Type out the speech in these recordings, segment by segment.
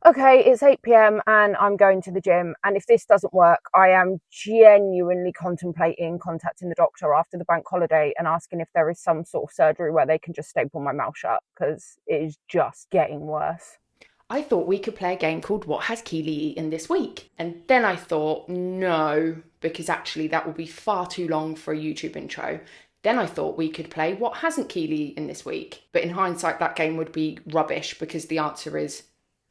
okay, it's 8 p.m. and I'm going to the gym. And if this doesn't work, I am genuinely contemplating contacting the doctor after the bank holiday and asking if there is some sort of surgery where they can just staple my mouth shut because it is just getting worse. I thought we could play a game called What Has Keely Eaten This Week? And then I thought, no, because actually that will be far too long for a YouTube intro. Then I thought we could play What Hasn't Keely Eaten This Week? But in hindsight, that game would be rubbish because the answer is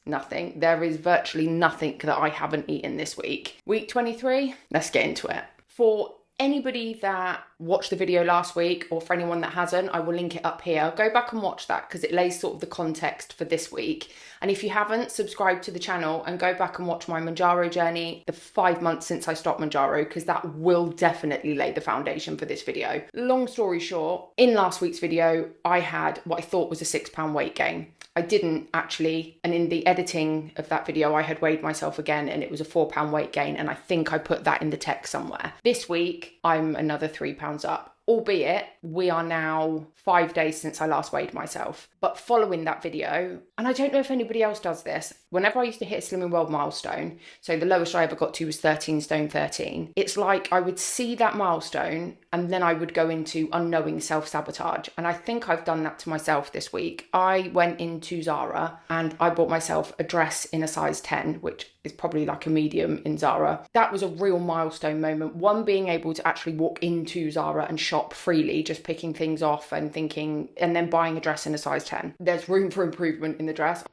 nothing. There is virtually nothing that I haven't eaten this week. Week 23, let's get into it. For anybody that watched the video last week, or for anyone that hasn't, I will link it up here. Go back and watch that because it lays sort of the context for this week. And if you haven't, subscribe to the channel and go back and watch my Mounjaro journey, the 5 months since I stopped Mounjaro, because that will definitely lay the foundation for this video. Long story short, in last week's video, I had what I thought was a £6 weight gain. I didn't actually, and in the editing of that video, I had weighed myself again and it was a £4 weight gain, and I think I put that in the text somewhere. This week, I'm another £3 up, albeit we are now 5 days since I last weighed myself. But following that video, and I don't know if anybody else does this, whenever I used to hit a Slimming World milestone, so the lowest I ever got to was 13 stone 13, it's like I would see that milestone and then I would go into unknowing self-sabotage. And I think I've done that to myself this week. I went into Zara and I bought myself a dress in a size 10, which is probably like a medium in Zara. That was a real milestone moment. One, being able to actually walk into Zara and shop freely, just picking things off and thinking, and then buying a dress in a size 10. There's room for improvement in the dress.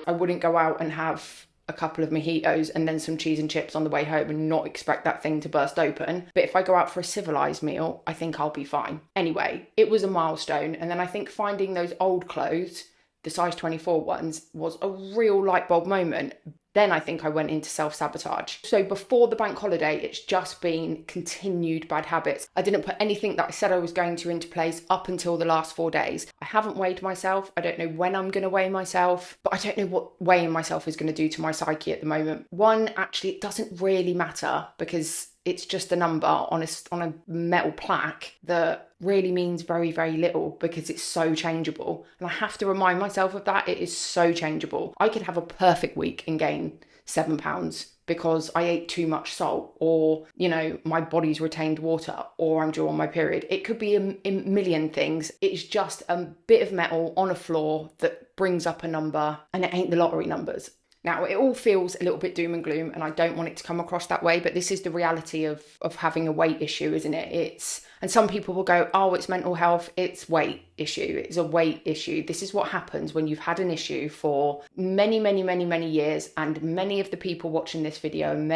I wouldn't go out and have a couple of mojitos and then some cheese and chips on the way home and not expect that thing to burst open. But if I go out for a civilized meal, I think I'll be fine. Anyway, it was a milestone. And then I think finding those old clothes, the size 24 ones, was a real light bulb moment. Then I think I went into self-sabotage. So before the bank holiday, it's just been continued bad habits. I didn't put anything that I said I was going to into place up until the last 4 days. I haven't weighed myself. I don't know when I'm going to weigh myself, but I don't know what weighing myself is going to do to my psyche at the moment. One, actually, it doesn't really matter because it's just a number on a metal plaque that really means very, very little because it's so changeable. And I have to remind myself of that. It is so changeable. I could have a perfect week and gain £7 because I ate too much salt, or, you know, my body's retained water, or I'm due on my period. It could be a million things. It's just a bit of metal on a floor that brings up a number, and it ain't the lottery numbers. Now, it all feels a little bit doom and gloom, and I don't want it to come across that way, but this is the reality of having a weight issue, isn't it? And some people will go, oh, it's mental health, it's weight issue, it's a weight issue. This is what happens when you've had an issue for many, many, many, many years, and many of the people watching this video, and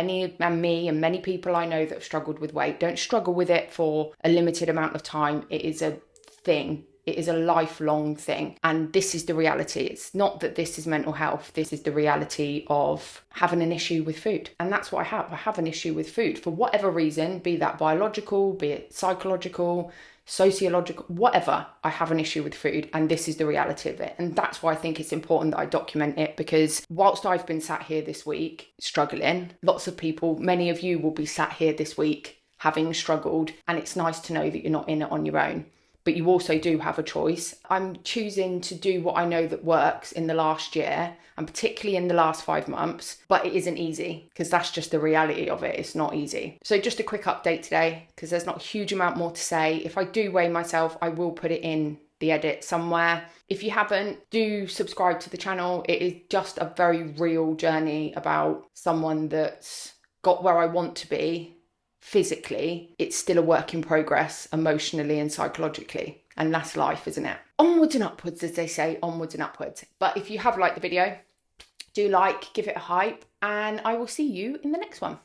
me and many people I know that have struggled with weight, don't struggle with it for a limited amount of time. It is a thing. It is a lifelong thing. And this is the reality. It's not that this is mental health. This is the reality of having an issue with food. And that's what I have. I have an issue with food for whatever reason, be that biological, be it psychological, sociological, whatever. I have an issue with food, and this is the reality of it. And that's why I think it's important that I document it, because whilst I've been sat here this week struggling, lots of people, many of you will be sat here this week having struggled, and it's nice to know that you're not in it on your own. But you also do have a choice. I'm choosing to do what I know that works in the last year, and particularly in the last 5 months, but it isn't easy because that's just the reality of it. It's not easy. So just a quick update today, because there's not a huge amount more to say. If I do weigh myself, I will put it in the edit somewhere. If you haven't, do subscribe to the channel. It is just a very real journey about someone that's got where I want to be. Physically, it's still a work in progress, emotionally and psychologically. And that's life, isn't it? Onwards and upwards, as they say, onwards and upwards. But if you have liked the video, do like, give it a hype, and I will see you in the next one.